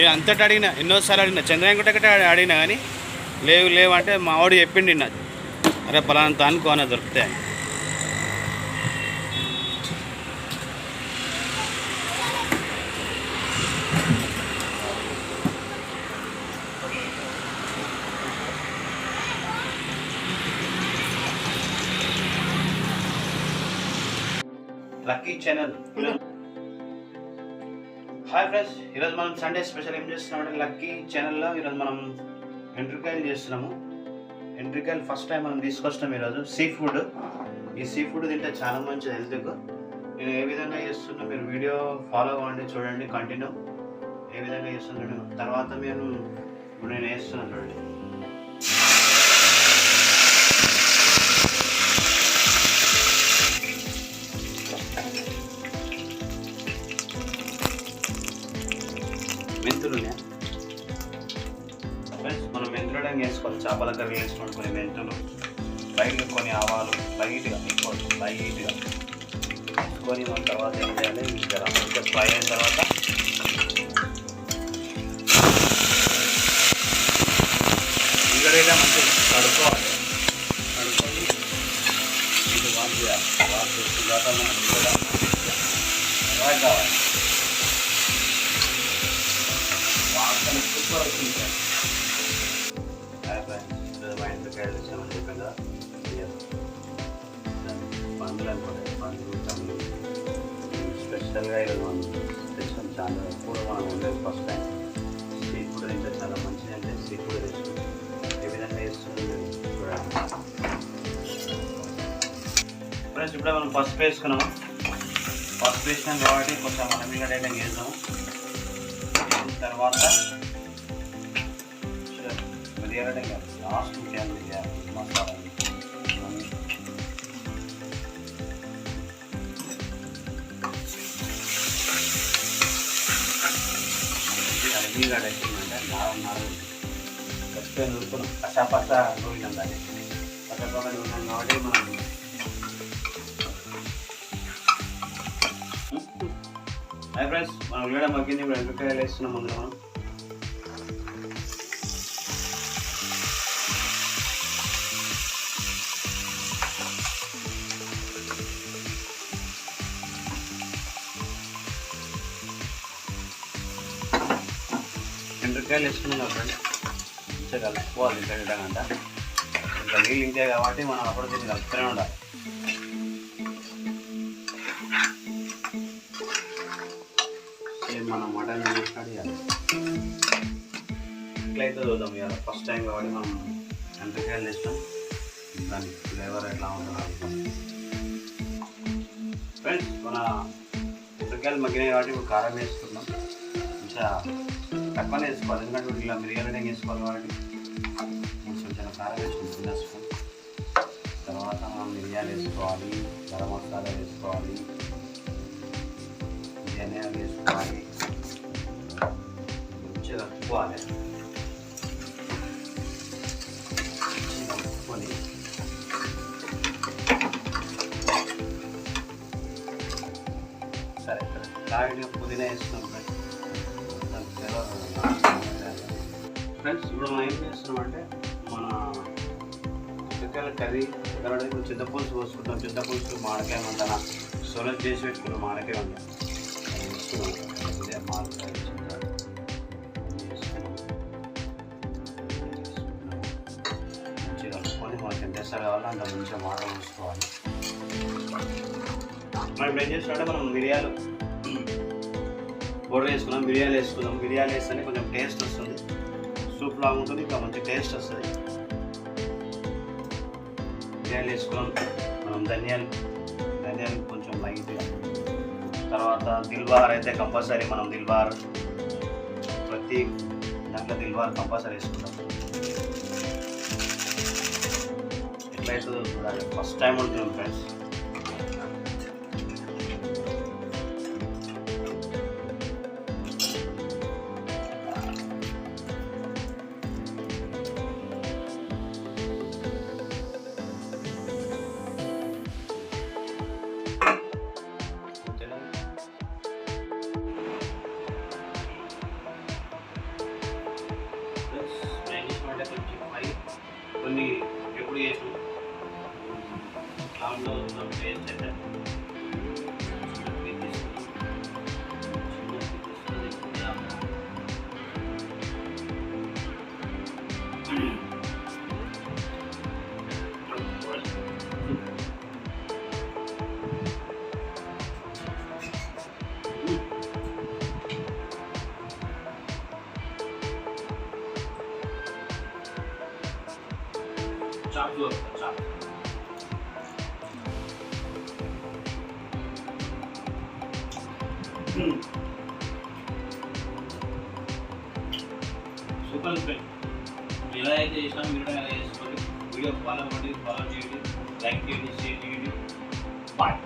నేను అంతటా అడిగిన, ఎన్నోసార్లు అడిగిన, చంద్రాయన్ కట్ట అడిగినా కానీ లేవు లేవు అంటే మా వాడు చెప్పిండి నాకు, అరే పలానంత అనుకో అన్న దొరుకుతాయి. Lucky channel. హాయ్ ఫ్రెండ్స్, ఈరోజు మనం సండే స్పెషల్ ఏం చేస్తున్నామంటే లక్కీ ఛానల్లో ఈరోజు మనం ఎండ్రికాయలు చేస్తున్నాము. ఎండ్రికాయలు ఫస్ట్ టైం మనం తీసుకొచ్చినాం ఈరోజు. సీ ఫుడ్, ఈ సీ ఫుడ్ తింటే చాలా మంచిది హెల్త్కు. నేను ఏ విధంగా చేస్తున్నా మీరు వీడియో ఫాలో అవ్వండి, చూడండి కంటిన్యూ ఏ విధంగా చేస్తున్నాను. తర్వాత నేను వేస్తున్నాను చూడండి. మెంతులు ఫ్రెండ్స్, మనం మెంతులు వేసుకోవాలి. చేపల కర్రీ వేసుకోండి, కొన్ని మెంతులు, లైట్గా కొన్ని ఆవాలు, లైట్గా వేసుకొని మన తర్వాత ఏం చేయాలి, ఇంకా ఫ్రై అయిన తర్వాత ఇంకడైనా మంచిగా కడుక్కొని ఇది వాష్ చేయాలి. వాష్ చేసిన తర్వాత మనం ఇంకా అవాయిడ్ కావాలి. వాసన సూపర్ వచ్చింది ఫ్రెండ్స్. మా ఎండ్రికాయలు వచ్చామని చెప్పాను కదా, పండ్లు అనుకోండి, పండ్లు తమ్ములు స్పెషల్గా ఈరోజు మనం తెచ్చుకొని చాలా కూడా మనం ఉండేది ఫస్ట్ టైం. సీ ఫుడ్ తింటే చాలా మంచిది. అంటే సీ ఫుడ్ తెచ్చుకొని ఏ విధంగా వేస్తుంది చూడండి ఫ్రెండ్స్. ఇప్పుడే మనం పసుపు వేసుకున్నాము. పసుపు వేసినాం కాబట్టి కొంచెం మనం ఇంకా వేద్దాము. తర్వాత మిరియాల లాస్ట్ మసాలా అల్లిగడ్డ వేసిందంటే నాలుగు ఫస్ట్ నూరుకున్నాం, పచ్చ నూరినాం. దాన్ని పచ్చగా నూరినాం కాబట్టి మనం హాయ్ ఫ్రెండ్స్, మనం ఉల్లిగడ్డ మగ్గింది. ఇప్పుడు ఎండ్రికాయలు వేస్తున్నాం. ముందు మనం ఎండ్రికాయలు వేసుకున్నాం కదా ఫ్రెండ్స్, మంచిగా కలుపుకోవాలి. ఇంకా నీళ్ళు ఇంకే కాబట్టి మనం అప్పుడు దీన్ని కలుపుతూనే ఉండాలి. మనం మటన్ స్టార్ట్ చేయాలి. ఎట్లయితే చూద్దాం ఇవాళ ఫస్ట్ టైం కాబట్టి మనం ఎండ్రికాయలు వేస్తాం. దాని ఫ్లేవర్ ఎట్లా ఉంటుందో ఫ్రెండ్స్. మన ఎండ్రికాయలు మగ్గినాయి కాబట్టి ఇప్పుడు కారం వేసుకుందాం. కొంచెం తక్కువనే వేసుకోవాలి, ఎందుకంటే ఇలా మిరియాలు వేసుకోవాలి కాబట్టి కొంచెం చిన్న కారం వేసుకుంటుంది స్పూన్. తర్వాత మనం మిరియాలు వేసుకోవాలి, గరం మసాలా వేసుకోవాలి, ధనియాలు వేసుకోవాలి, మంచిగా కలుపుకోవాలి. కలుపుకొని సరే లాగా పుదీనా వేస్తున్నాం ఫ్రెండ్స్. ఇప్పుడు మనం ఏం చేస్తున్నామంటే మన ఎండ్రికాయల కర్రీ తర్వాత ఇప్పుడు చింతపులుసు పోసుకుంటాం. చింతపులుసు మామిడికాయ వంట సొలలు చేసి పెట్టుకున్నాం. మామిడికాయ వంట మంచిగా కలుపుకొని మనకి ఎంత వేస్తారు కావాలో అంత మంచిగా వాటర్ పోసుకోవాలి. మనం ఇప్పుడు ఏం చేస్తున్నామంటే మనం మిరియాలు పౌడర్ వేసుకున్నాం, మిరియాలు వేసుకుందాం. మిరియాలు వేస్తేనే కొంచెం టేస్ట్ వస్తుంది, సూప్ లాగా ఉంటుంది, ఇంకా మంచి టేస్ట్ వస్తుంది. మిరియాలు వేసుకున్నాం మనం. ధనియాలు కొంచెం లైట్గా. తర్వాత దిల్బార్ అయితే కంపల్సరీ, మనం దిల్బార్ ప్రతి దాంట్లో దిల్బార్ కంపల్సరీ వేసుకుంటాం. ఎట్లయితుందో చూడాలి, ఫస్ట్ టైం ఉంటున్నాం ఫ్రెండ్స్. కొన్ని ఎప్పుడు చేసాం దాంట్లో టేస్ట్ అయితే చాప్ చాప్ సూపర్ ఫ్రెండ్ ఎలా అయితే చేసినా మీరు ఎలా చేసుకోండి వీడియో ఫాలో చేయండి లైక్ చేయండి షేర్ చేయండి బాయ్